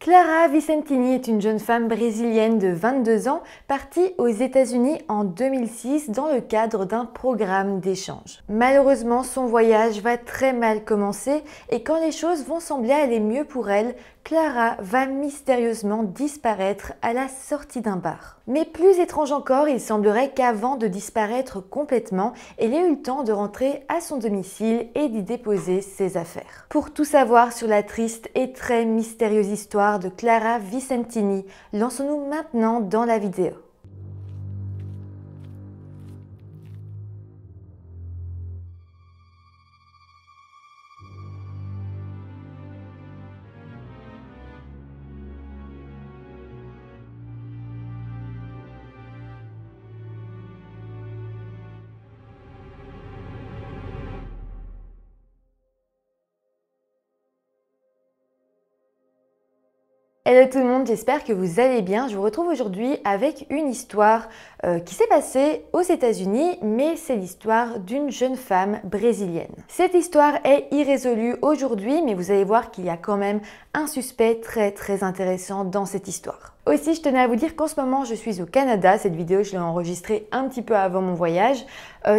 Clara Vicentini est une jeune femme brésilienne de 22 ans partie aux États-Unis en 2006 dans le cadre d'un programme d'échange. Malheureusement, son voyage va très mal commencer et quand les choses vont sembler aller mieux pour elle, Clara va mystérieusement disparaître à la sortie d'un bar. Mais plus étrange encore, il semblerait qu'avant de disparaître complètement, elle ait eu le temps de rentrer à son domicile et d'y déposer ses affaires. Pour tout savoir sur la triste et très mystérieuse histoire de Clara Vicentini, lançons-nous maintenant dans la vidéo. Hello tout le monde, j'espère que vous allez bien. Je vous retrouve aujourd'hui avec une histoire qui s'est passée aux États-Unis, mais c'est l'histoire d'une jeune femme brésilienne. Cette histoire est irrésolue aujourd'hui, mais vous allez voir qu'il y a quand même un suspect très intéressant dans cette histoire. Aussi, je tenais à vous dire qu'en ce moment, je suis au Canada. Cette vidéo, je l'ai enregistrée un petit peu avant mon voyage.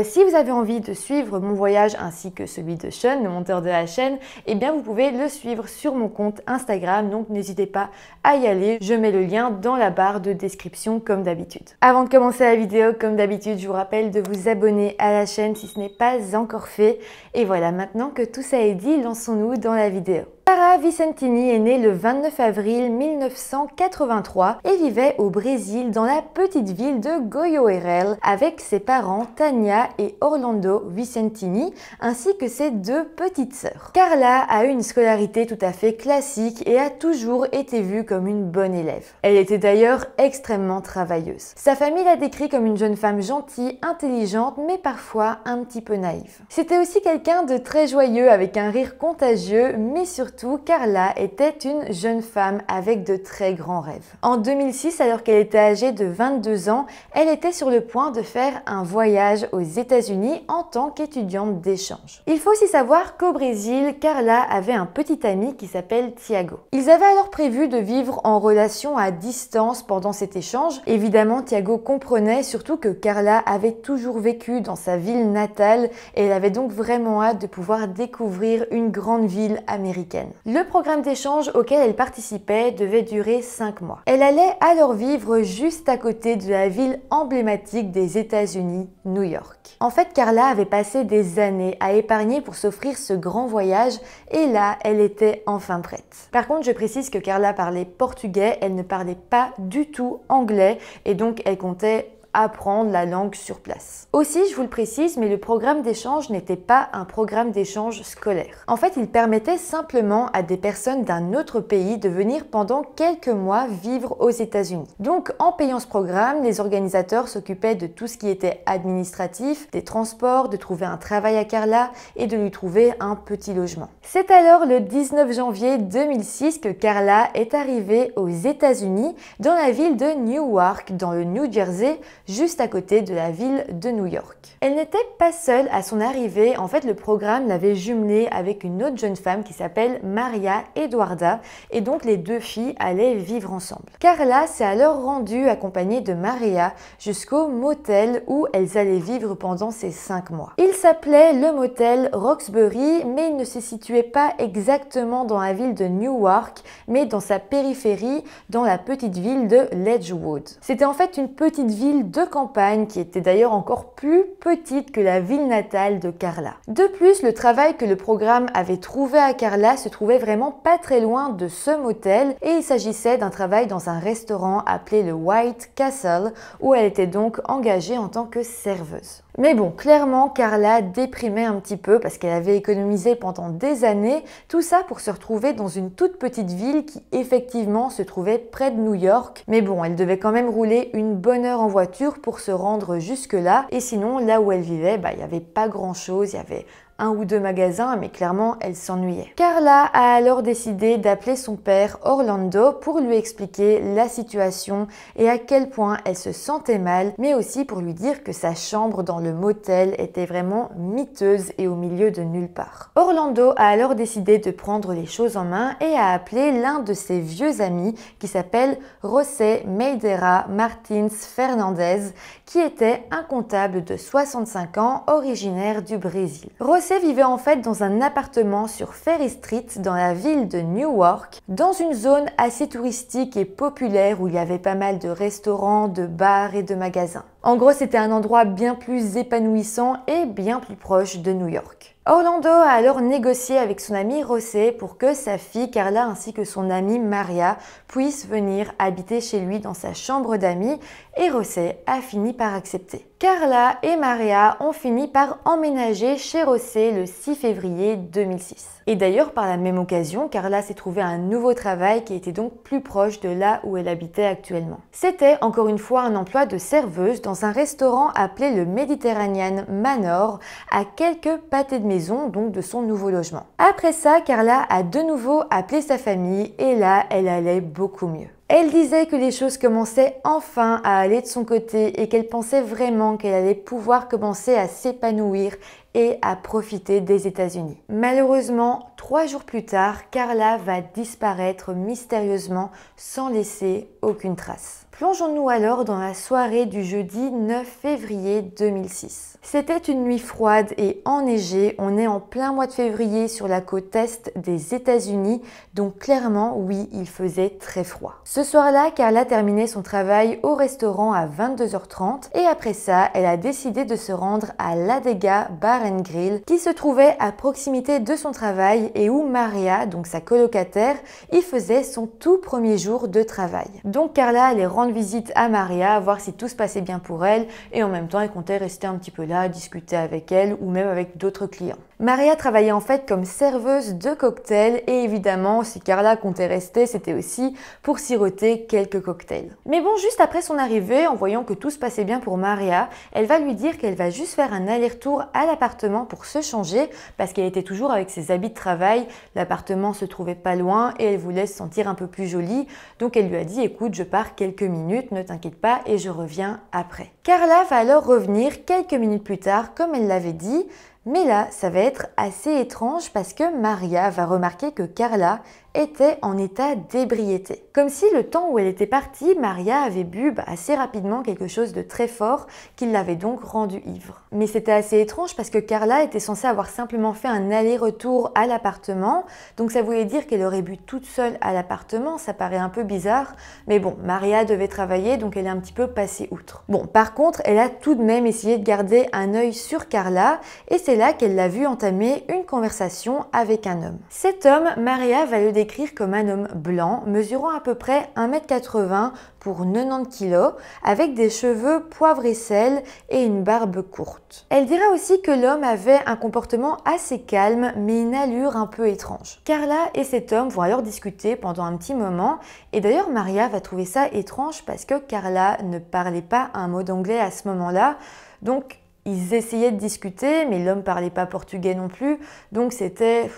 Si vous avez envie de suivre mon voyage ainsi que celui de Sean, le monteur de la chaîne, eh bien, vous pouvez le suivre sur mon compte Instagram. Donc, n'hésitez pas à y aller. Je mets le lien dans la barre de description comme d'habitude. Avant de commencer la vidéo, comme d'habitude, je vous rappelle de vous abonner à la chaîne si ce n'est pas encore fait. Et voilà, maintenant que tout ça est dit, lançons-nous dans la vidéo. Clara Vicentini est née le 29 avril 1983 et vivait au Brésil dans la petite ville de Goiânia avec ses parents Tania et Orlando Vicentini ainsi que ses deux petites sœurs. Carla a eu une scolarité tout à fait classique et a toujours été vue comme une bonne élève. Elle était d'ailleurs extrêmement travailleuse. Sa famille la décrit comme une jeune femme gentille, intelligente mais parfois un petit peu naïve. C'était aussi quelqu'un de très joyeux avec un rire contagieux mais surtout Carla était une jeune femme avec de très grands rêves. En 2006, alors qu'elle était âgée de 22 ans, elle était sur le point de faire un voyage aux États-Unis en tant qu'étudiante d'échange. Il faut aussi savoir qu'au Brésil, Carla avait un petit ami qui s'appelle Thiago. Ils avaient alors prévu de vivre en relation à distance pendant cet échange. Évidemment, Thiago comprenait surtout que Carla avait toujours vécu dans sa ville natale et elle avait donc vraiment hâte de pouvoir découvrir une grande ville américaine. Le programme d'échange auquel elle participait devait durer 5 mois. Elle allait alors vivre juste à côté de la ville emblématique des États-Unis, New York. En fait, Carla avait passé des années à épargner pour s'offrir ce grand voyage et là, elle était enfin prête. Par contre, je précise que Carla parlait portugais, elle ne parlait pas du tout anglais et donc elle comptait apprendre la langue sur place. Aussi, je vous le précise, mais le programme d'échange n'était pas un programme d'échange scolaire. En fait, il permettait simplement à des personnes d'un autre pays de venir pendant quelques mois vivre aux États-Unis. Donc, en payant ce programme, les organisateurs s'occupaient de tout ce qui était administratif, des transports, de trouver un travail à Carla et de lui trouver un petit logement. C'est alors le 19 janvier 2006 que Carla est arrivée aux États-Unis dans la ville de Newark, dans le New Jersey, juste à côté de la ville de New York. Elle n'était pas seule à son arrivée, en fait le programme l'avait jumelée avec une autre jeune femme qui s'appelle Maria Eduarda et donc les deux filles allaient vivre ensemble. Carla s'est alors rendue accompagnée de Maria jusqu'au motel où elles allaient vivre pendant ces 5 mois. Il s'appelait le motel Roxbury mais il ne se situait pas exactement dans la ville de Newark mais dans sa périphérie dans la petite ville de Ledgewood. C'était en fait une petite ville de campagne qui était d'ailleurs encore plus petite que la ville natale de Carla. De plus, le travail que le programme avait trouvé à Carla se trouvait vraiment pas très loin de ce motel et il s'agissait d'un travail dans un restaurant appelé le White Castle où elle était donc engagée en tant que serveuse. Mais bon, clairement, Carla déprimait un petit peu parce qu'elle avait économisé pendant des années, tout ça pour se retrouver dans une toute petite ville qui effectivement se trouvait près de New York. Mais bon, elle devait quand même rouler une bonne heure en voiture pour se rendre jusque-là. Et sinon, là où elle vivait, il n'y avait pas grand-chose, il y avait un ou deux magasins, mais clairement elle s'ennuyait. Carla a alors décidé d'appeler son père Orlando pour lui expliquer la situation et à quel point elle se sentait mal, mais aussi pour lui dire que sa chambre dans le motel était vraiment miteuse et au milieu de nulle part. Orlando a alors décidé de prendre les choses en main et a appelé l'un de ses vieux amis qui s'appelle José Meidera Martins Fernandez, qui était un comptable de 65 ans originaire du Brésil. José vivait en fait dans un appartement sur Ferry Street dans la ville de Newark, dans une zone assez touristique et populaire où il y avait pas mal de restaurants, de bars et de magasins. En gros, c'était un endroit bien plus épanouissant et bien plus proche de New York. Orlando a alors négocié avec son ami José pour que sa fille Carla ainsi que son amie Maria puissent venir habiter chez lui dans sa chambre d'amis et José a fini par accepter. Carla et Maria ont fini par emménager chez José le 6 février 2006. Et d'ailleurs, par la même occasion, Carla s'est trouvée un nouveau travail qui était donc plus proche de là où elle habitait actuellement. C'était encore une fois un emploi de serveuse dans un restaurant appelé le Mediterranean Manor, à quelques pâtés de maison, donc de son nouveau logement. Après ça, Carla a de nouveau appelé sa famille et là, elle allait beaucoup mieux. Elle disait que les choses commençaient enfin à aller de son côté et qu'elle pensait vraiment qu'elle allait pouvoir commencer à s'épanouir et à profiter des États-Unis. Malheureusement, 3 jours plus tard, Carla va disparaître mystérieusement sans laisser aucune trace. Plongeons-nous alors dans la soirée du jeudi 9 février 2006. C'était une nuit froide et enneigée, on est en plein mois de février sur la côte est des États-Unis, donc clairement oui, il faisait très froid. Ce soir-là, Carla terminait son travail au restaurant à 22h30 et après ça, elle a décidé de se rendre à l'Adega Bar & Grill qui se trouvait à proximité de son travail et où Maria, donc sa colocataire, y faisait son tout premier jour de travail. Donc Carla allait rendre visite à Maria, voir si tout se passait bien pour elle et en même temps elle comptait rester un petit peu là, discuter avec elle ou même avec d'autres clients. Maria travaillait en fait comme serveuse de cocktails et évidemment si Carla comptait rester c'était aussi pour siroter quelques cocktails. Mais bon, juste après son arrivée, en voyant que tout se passait bien pour Maria, elle va lui dire qu'elle va juste faire un aller-retour à l'appartement pour se changer parce qu'elle était toujours avec ses habits de travail, l'appartement se trouvait pas loin et elle voulait se sentir un peu plus jolie, donc elle lui a dit écoute je pars quelques minutes, ne t'inquiète pas et je reviens après. Carla va alors revenir quelques minutes plus tard comme elle l'avait dit. Mais là, ça va être assez étrange parce que Maria va remarquer que Carla était en état d'ébriété. Comme si le temps où elle était partie, Maria avait bu assez rapidement quelque chose de très fort qui l'avait donc rendue ivre. Mais c'était assez étrange parce que Carla était censée avoir simplement fait un aller-retour à l'appartement, donc ça voulait dire qu'elle aurait bu toute seule à l'appartement, ça paraît un peu bizarre, mais bon, Maria devait travailler donc elle est un petit peu passée outre. Bon, par contre, elle a tout de même essayé de garder un œil sur Carla et c'est là qu'elle l'a vu entamer une conversation avec un homme. Cet homme, Maria va le décrire comme un homme blanc, mesurant à peu près 1m80 pour 90 kg, avec des cheveux poivre et sel et une barbe courte. Elle dira aussi que l'homme avait un comportement assez calme, mais une allure un peu étrange. Carla et cet homme vont alors discuter pendant un petit moment, et d'ailleurs Maria va trouver ça étrange parce que Carla ne parlait pas un mot d'anglais à ce moment-là, donc ils essayaient de discuter, mais l'homme parlait pas portugais non plus, donc c'était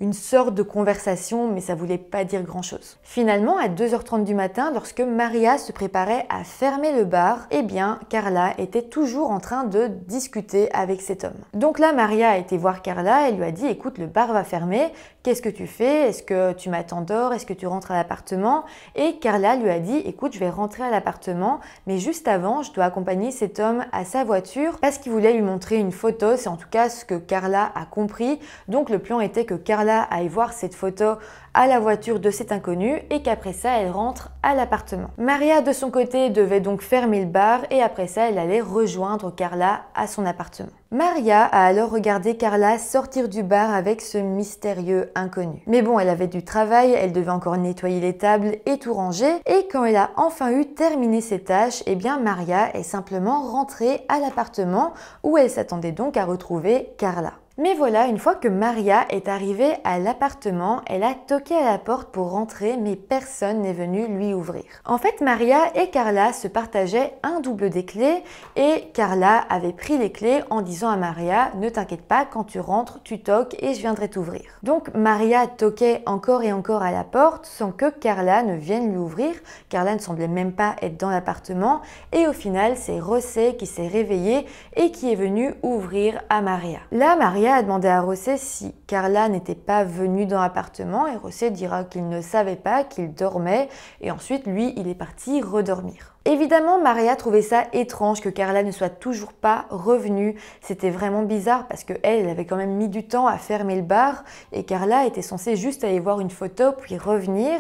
une sorte de conversation, mais ça voulait pas dire grand-chose. Finalement, à 2h30 du matin, lorsque Maria se préparait à fermer le bar, eh bien, Carla était toujours en train de discuter avec cet homme. Donc là, Maria a été voir Carla et lui a dit « Écoute, le bar va fermer, qu'est-ce que tu fais? Est-ce que tu m'attends dehors? Est-ce que tu rentres à l'appartement ?» Et Carla lui a dit « Écoute, je vais rentrer à l'appartement, mais juste avant, je dois accompagner cet homme à sa voiture parce qu'il voulait lui montrer une photo. » C'est en tout cas ce que Carla a compris. Donc le plan était que Carla aille voir cette photo à la voiture de cet inconnu et qu'après ça, elle rentre à l'appartement. Maria, de son côté, devait donc fermer le bar et après ça, elle allait rejoindre Carla à son appartement. Maria a alors regardé Carla sortir du bar avec ce mystérieux inconnu. Mais bon, elle avait du travail, elle devait encore nettoyer les tables et tout ranger. Et quand elle a enfin eu terminé ses tâches, eh bien Maria est simplement rentrée à l'appartement où elle s'attendait donc à retrouver Carla. Mais voilà, une fois que Maria est arrivée à l'appartement, elle a toqué à la porte pour rentrer, mais personne n'est venu lui ouvrir. En fait, Maria et Carla se partageaient un double des clés et Carla avait pris les clés en disant à Maria « Ne t'inquiète pas, quand tu rentres, tu toques et je viendrai t'ouvrir ». Donc Maria toquait encore et encore à la porte sans que Carla ne vienne lui ouvrir. Carla ne semblait même pas être dans l'appartement et au final, c'est José qui s'est réveillé et qui est venu ouvrir à Maria. Là, Maria a demandé à José si Carla n'était pas venue dans l'appartement et José dira qu'il ne savait pas, qu'il dormait et ensuite lui, il est parti redormir. Évidemment, Maria trouvait ça étrange que Carla ne soit toujours pas revenue. C'était vraiment bizarre parce qu'elle avait quand même mis du temps à fermer le bar et Carla était censée juste aller voir une photo puis revenir.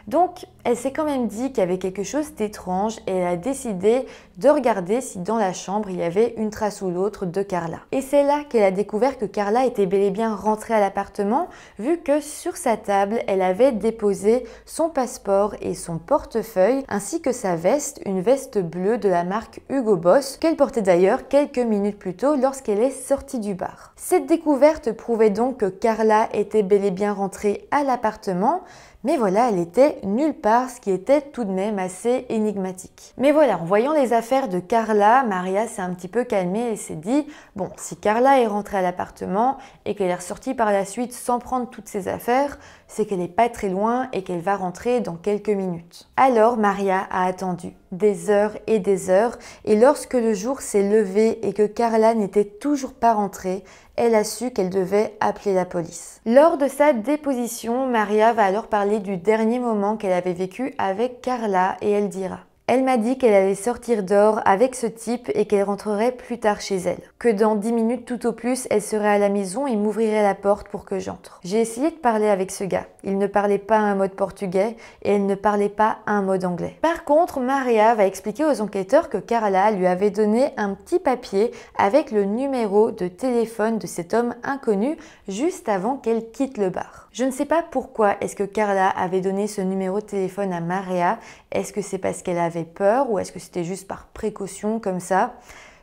Donc, elle s'est quand même dit qu'il y avait quelque chose d'étrange et elle a décidé de regarder si dans la chambre il y avait une trace ou l'autre de Carla. Et c'est là qu'elle a découvert que Carla était bel et bien rentrée à l'appartement vu que sur sa table, elle avait déposé son passeport et son portefeuille ainsi que sa veste, une veste bleue de la marque Hugo Boss qu'elle portait d'ailleurs quelques minutes plus tôt lorsqu'elle est sortie du bar. Cette découverte prouvait donc que Carla était bel et bien rentrée à l'appartement. Mais voilà, elle était nulle part, ce qui était tout de même assez énigmatique. Mais voilà, en voyant les affaires de Carla, Maria s'est un petit peu calmée et s'est dit « Bon, si Carla est rentrée à l'appartement et qu'elle est ressortie par la suite sans prendre toutes ses affaires, c'est qu'elle n'est pas très loin et qu'elle va rentrer dans quelques minutes. » Alors Maria a attendu des heures et lorsque le jour s'est levé et que Carla n'était toujours pas rentrée, elle a su qu'elle devait appeler la police. Lors de sa déposition, Maria va alors parler du dernier moment qu'elle avait vécu avec Carla et elle dira « Elle m'a dit qu'elle allait sortir dehors avec ce type et qu'elle rentrerait plus tard chez elle. Que dans 10 minutes tout au plus, elle serait à la maison et m'ouvrirait la porte pour que j'entre. J'ai essayé de parler avec ce gars. Il ne parlait pas un mot de portugais et elle ne parlait pas un mot d'anglais. Par contre, Maria va expliquer aux enquêteurs que Carla lui avait donné un petit papier avec le numéro de téléphone de cet homme inconnu juste avant qu'elle quitte le bar. Je ne sais pas pourquoi est-ce que Carla avait donné ce numéro de téléphone à Maria. Est-ce que c'est parce qu'elle avait peur ou est-ce que c'était juste par précaution comme ça?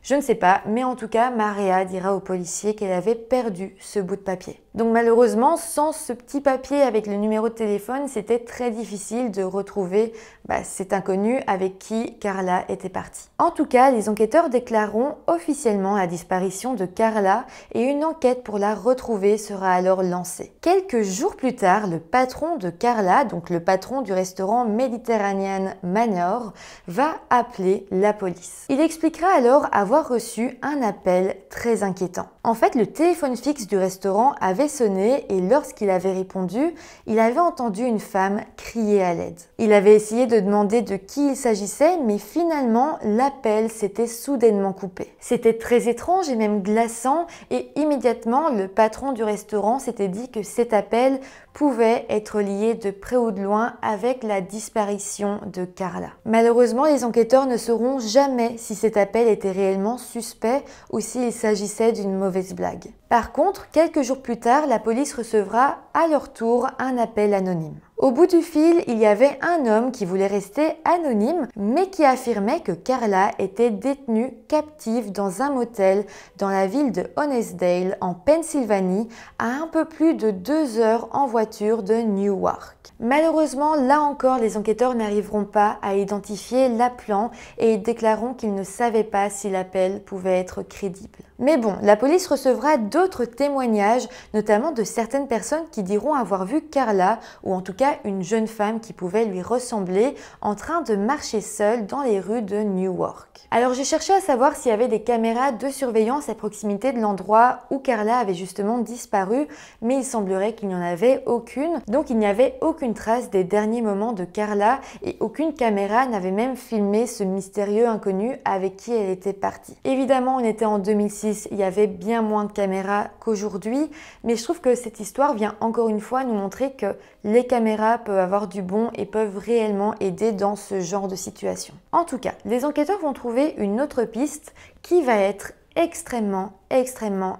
Je ne sais pas, mais en tout cas, Maria dira aux policiers qu'elle avait perdu ce bout de papier. Donc malheureusement, sans ce petit papier avec le numéro de téléphone, c'était très difficile de retrouver cet inconnu avec qui Carla était partie. En tout cas, les enquêteurs déclareront officiellement la disparition de Carla et une enquête pour la retrouver sera alors lancée. Quelques jours plus tard, le patron de Carla, donc le patron du restaurant Mediterranean Manor, va appeler la police. Il expliquera alors avoir reçu un appel très inquiétant. En fait, le téléphone fixe du restaurant avait sonné et lorsqu'il avait répondu, il avait entendu une femme crier à l'aide. Il avait essayé de demander de qui il s'agissait, mais finalement, l'appel s'était soudainement coupé. C'était très étrange et même glaçant et immédiatement, le patron du restaurant s'était dit que cet appel pouvait être lié de près ou de loin avec la disparition de Carla. Malheureusement, les enquêteurs ne sauront jamais si cet appel était réellement suspect ou s'il s'agissait d'une mauvaise blague. Par contre, quelques jours plus tard, la police recevra à leur tour un appel anonyme. Au bout du fil, il y avait un homme qui voulait rester anonyme, mais qui affirmait que Carla était détenue captive dans un motel dans la ville de Honesdale, en Pennsylvanie, à un peu plus de 2 heures en voiture de Newark. Malheureusement, là encore, les enquêteurs n'arriveront pas à identifier l'appelant et déclareront qu'ils ne savaient pas si l'appel pouvait être crédible. Mais bon, la police recevra d'autres témoignages, notamment de certaines personnes qui diront avoir vu Carla, ou en tout cas une jeune femme qui pouvait lui ressembler, en train de marcher seule dans les rues de Newark. Alors j'ai cherché à savoir s'il y avait des caméras de surveillance à proximité de l'endroit où Carla avait justement disparu, mais il semblerait qu'il n'y en avait aucune, donc il n'y avait aucune trace des derniers moments de Carla et aucune caméra n'avait même filmé ce mystérieux inconnu avec qui elle était partie. Évidemment, on était en 2006, il y avait bien moins de caméras qu'aujourd'hui, mais je trouve que cette histoire vient encore une fois nous montrer que les caméras peuvent avoir du bon et peuvent réellement aider dans ce genre de situation. En tout cas, les enquêteurs vont trouver une autre piste qui va être extrêmement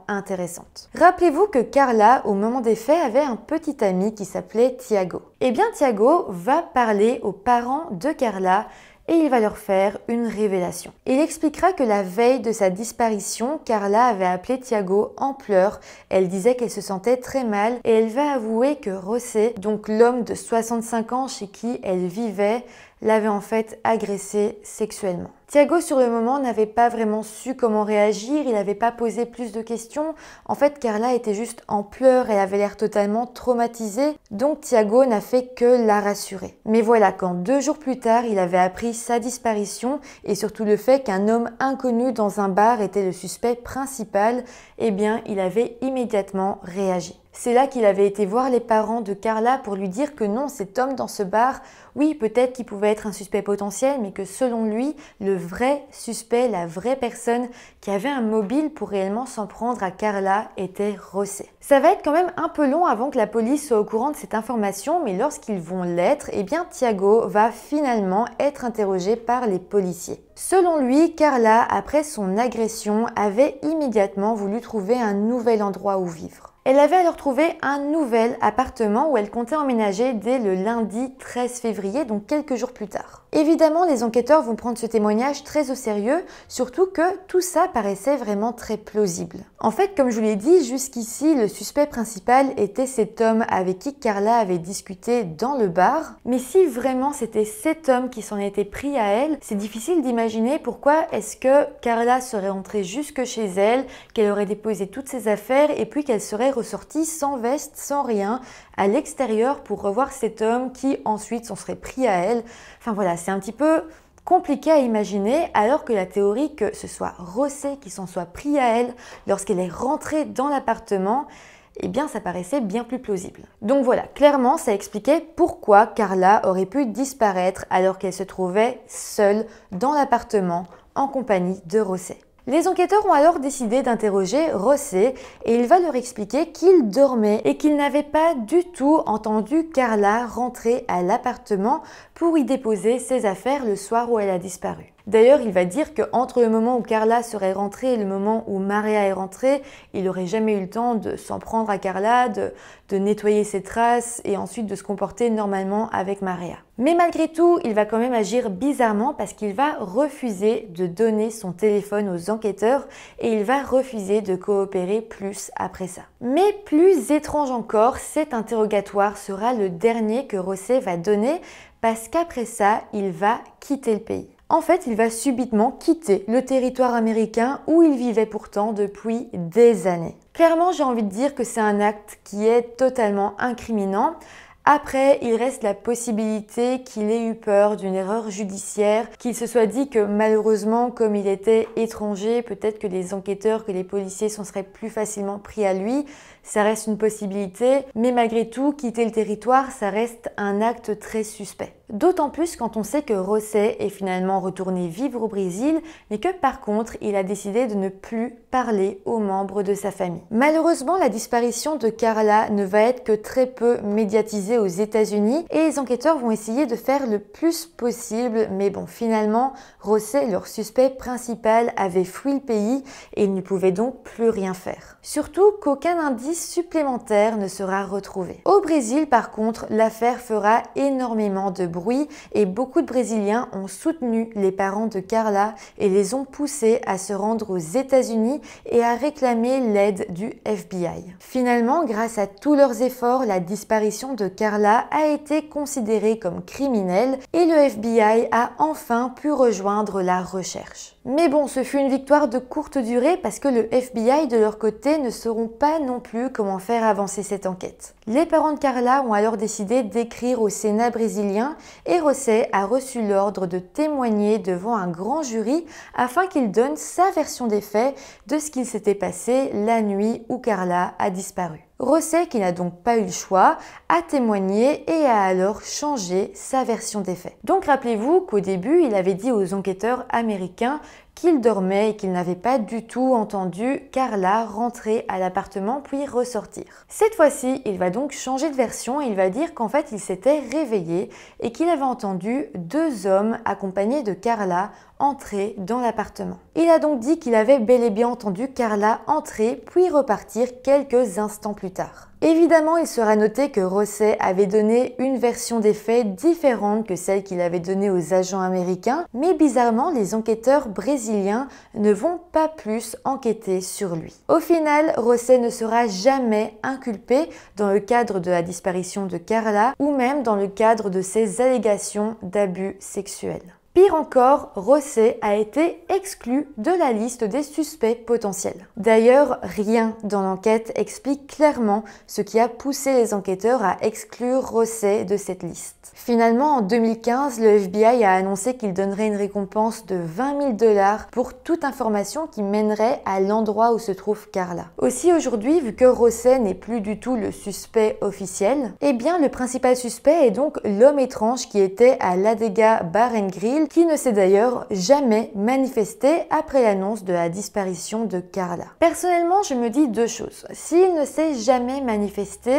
intéressante. Rappelez-vous que Carla, au moment des faits, avait un petit ami qui s'appelait Thiago. Eh bien, Thiago va parler aux parents de Carla et il va leur faire une révélation. Il expliquera que la veille de sa disparition, Carla avait appelé Thiago en pleurs. Elle disait qu'elle se sentait très mal et elle va avouer que José, donc l'homme de 65 ans chez qui elle vivait, l'avait en fait agressée sexuellement. Thiago, sur le moment, n'avait pas vraiment su comment réagir, il n'avait pas posé plus de questions. En fait, Carla était juste en pleurs, elle avait l'air totalement traumatisée, donc Thiago n'a fait que la rassurer. Mais voilà, quand 2 jours plus tard, il avait appris sa disparition et surtout le fait qu'un homme inconnu dans un bar était le suspect principal, eh bien, il avait immédiatement réagi. C'est là qu'il avait été voir les parents de Carla pour lui dire que non, cet homme dans ce bar, oui, peut-être qu'il pouvait être un suspect potentiel, mais que selon lui, le vrai suspect, la vraie personne qui avait un mobile pour réellement s'en prendre à Carla était José. Ça va être quand même un peu long avant que la police soit au courant de cette information, mais lorsqu'ils vont l'être, eh bien Thiago va finalement être interrogé par les policiers. Selon lui, Carla, après son agression, avait immédiatement voulu trouver un nouvel endroit où vivre. Elle avait alors trouvé un nouvel appartement où elle comptait emménager dès le lundi 13 février, donc quelques jours plus tard. Évidemment, les enquêteurs vont prendre ce témoignage très au sérieux, surtout que tout ça paraissait vraiment très plausible. En fait, comme je vous l'ai dit, jusqu'ici, le suspect principal était cet homme avec qui Carla avait discuté dans le bar. Mais si vraiment c'était cet homme qui s'en était pris à elle, c'est difficile d'imaginer pourquoi est-ce que Carla serait entrée jusque chez elle, qu'elle aurait déposé toutes ses affaires et puis qu'elle serait ressortie sans veste, sans rien, à l'extérieur pour revoir cet homme qui ensuite s'en serait pris à elle. Enfin voilà, c'est un petit peu compliqué à imaginer, alors que la théorie que ce soit José qui s'en soit pris à elle lorsqu'elle est rentrée dans l'appartement, eh bien ça paraissait bien plus plausible. Donc voilà, clairement ça expliquait pourquoi Carla aurait pu disparaître alors qu'elle se trouvait seule dans l'appartement en compagnie de José. Les enquêteurs ont alors décidé d'interroger José et il va leur expliquer qu'il dormait et qu'il n'avait pas du tout entendu Carla rentrer à l'appartement pour y déposer ses affaires le soir où elle a disparu. D'ailleurs, il va dire qu'entre le moment où Carla serait rentrée et le moment où Maria est rentrée, il n'aurait jamais eu le temps de s'en prendre à Carla, de nettoyer ses traces et ensuite de se comporter normalement avec Maria. Mais malgré tout, il va quand même agir bizarrement parce qu'il va refuser de donner son téléphone aux enquêteurs et il va refuser de coopérer plus après ça. Mais plus étrange encore, cet interrogatoire sera le dernier que José va donner parce qu'après ça, il va quitter le pays. En fait, il va subitement quitter le territoire américain où il vivait pourtant depuis des années. Clairement, j'ai envie de dire que c'est un acte qui est totalement incriminant. Après, il reste la possibilité qu'il ait eu peur d'une erreur judiciaire, qu'il se soit dit que malheureusement, comme il était étranger, peut-être que les enquêteurs, que les policiers s'en seraient plus facilement pris à lui. Ça reste une possibilité, mais malgré tout, quitter le territoire, ça reste un acte très suspect. D'autant plus quand on sait que José est finalement retourné vivre au Brésil, mais que par contre, il a décidé de ne plus parler aux membres de sa famille. Malheureusement, la disparition de Carla ne va être que très peu médiatisée aux États-Unis et les enquêteurs vont essayer de faire le plus possible, mais bon, finalement, José, leur suspect principal, avait fui le pays et il ne pouvait donc plus rien faire. Surtout qu'aucun indice supplémentaire ne sera retrouvé. Au Brésil, par contre, l'affaire fera énormément de bruit et beaucoup de Brésiliens ont soutenu les parents de Carla et les ont poussés à se rendre aux États-Unis et à réclamer l'aide du FBI. Finalement, grâce à tous leurs efforts, la disparition de Carla a été considérée comme criminelle et le FBI a enfin pu rejoindre la recherche. Mais bon, ce fut une victoire de courte durée parce que le FBI de leur côté ne sauront pas non plus comment faire avancer cette enquête. Les parents de Carla ont alors décidé d'écrire au Sénat brésilien et José a reçu l'ordre de témoigner devant un grand jury afin qu'il donne sa version des faits de ce qu'il s'était passé la nuit où Carla a disparu. José, qui n'a donc pas eu le choix, a témoigné et a alors changé sa version des faits. Donc rappelez-vous qu'au début, il avait dit aux enquêteurs américains qu'il dormait et qu'il n'avait pas du tout entendu Carla rentrer à l'appartement puis ressortir. Cette fois-ci, il va donc changer de version et il va dire qu'en fait, il s'était réveillé et qu'il avait entendu 2 hommes accompagnés de Carla entrer dans l'appartement. Il a donc dit qu'il avait bel et bien entendu Carla entrer puis repartir quelques instants plus tard. Évidemment, il sera noté que Rosset avait donné une version des faits différente que celle qu'il avait donnée aux agents américains, mais bizarrement, les enquêteurs brésiliens ne vont pas plus enquêter sur lui. Au final, Rosset ne sera jamais inculpé dans le cadre de la disparition de Carla ou même dans le cadre de ses allégations d'abus sexuels. Pire encore, Rosset a été exclu de la liste des suspects potentiels. D'ailleurs, rien dans l'enquête explique clairement ce qui a poussé les enquêteurs à exclure Rosset de cette liste. Finalement, en 2015, le FBI a annoncé qu'il donnerait une récompense de 20 000 $ pour toute information qui mènerait à l'endroit où se trouve Carla. Aussi aujourd'hui, vu que Rosset n'est plus du tout le suspect officiel, eh bien le principal suspect est donc l'homme étrange qui était à l'Adega Bar & Grill, qui ne s'est d'ailleurs jamais manifesté après l'annonce de la disparition de Carla. Personnellement, je me dis deux choses. S'il ne s'est jamais manifesté,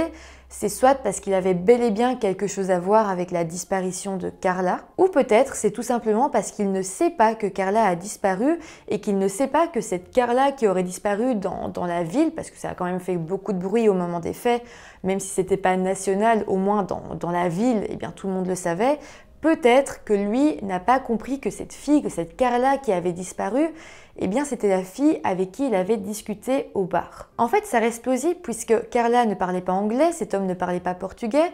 c'est soit parce qu'il avait bel et bien quelque chose à voir avec la disparition de Carla, ou peut-être c'est tout simplement parce qu'il ne sait pas que Carla a disparu et qu'il ne sait pas que cette Carla qui aurait disparu dans la ville, parce que ça a quand même fait beaucoup de bruit au moment des faits, même si c'était pas national, au moins dans la ville, eh bien tout le monde le savait. Peut-être que lui n'a pas compris que cette fille, que cette Carla qui avait disparu, eh bien c'était la fille avec qui il avait discuté au bar. En fait, ça reste plausible puisque Carla ne parlait pas anglais, cet homme ne parlait pas portugais,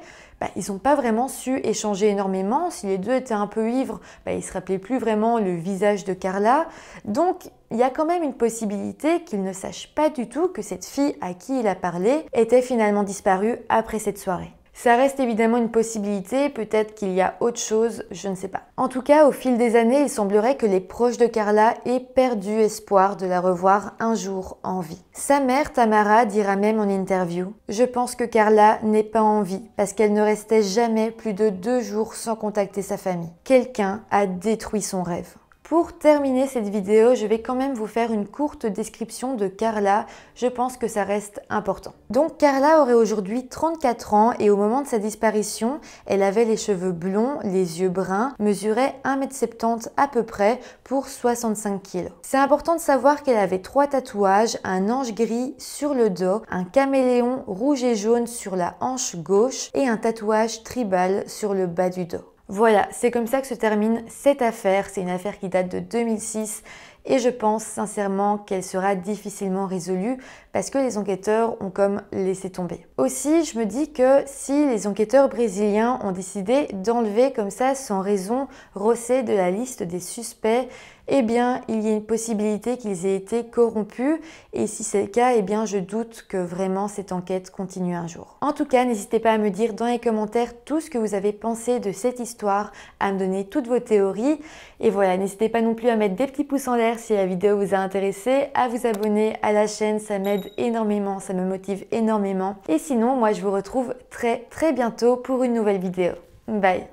ils n'ont pas vraiment su échanger énormément. Si les deux étaient un peu ivres, ils ne se rappelaient plus vraiment le visage de Carla. Donc, il y a quand même une possibilité qu'il ne sache pas du tout que cette fille à qui il a parlé était finalement disparue après cette soirée. Ça reste évidemment une possibilité, peut-être qu'il y a autre chose, je ne sais pas. En tout cas, au fil des années, il semblerait que les proches de Carla aient perdu espoir de la revoir un jour en vie. Sa mère, Tamara, dira même en interview « Je pense que Carla n'est pas en vie parce qu'elle ne restait jamais plus de 2 jours sans contacter sa famille. Quelqu'un a détruit son rêve. » Pour terminer cette vidéo, je vais quand même vous faire une courte description de Carla, je pense que ça reste important. Donc Carla aurait aujourd'hui 34 ans et au moment de sa disparition, elle avait les cheveux blonds, les yeux bruns, mesurait 1,70 m à peu près pour 65 kg. C'est important de savoir qu'elle avait 3 tatouages, un ange gris sur le dos, un caméléon rouge et jaune sur la hanche gauche et un tatouage tribal sur le bas du dos. Voilà, c'est comme ça que se termine cette affaire. C'est une affaire qui date de 2006 et je pense sincèrement qu'elle sera difficilement résolue parce que les enquêteurs ont comme laissé tomber. Aussi, je me dis que si les enquêteurs brésiliens ont décidé d'enlever comme ça sans raison Rosset de la liste des suspects, eh bien, il y a une possibilité qu'ils aient été corrompus et si c'est le cas, eh bien, je doute que vraiment cette enquête continue un jour. En tout cas, n'hésitez pas à me dire dans les commentaires tout ce que vous avez pensé de cette histoire, à me donner toutes vos théories et voilà, n'hésitez pas non plus à mettre des petits pouces en l'air si la vidéo vous a intéressé, à vous abonner à la chaîne, ça m'aide énormément, ça me motive énormément et sinon, moi je vous retrouve très bientôt pour une nouvelle vidéo. Bye!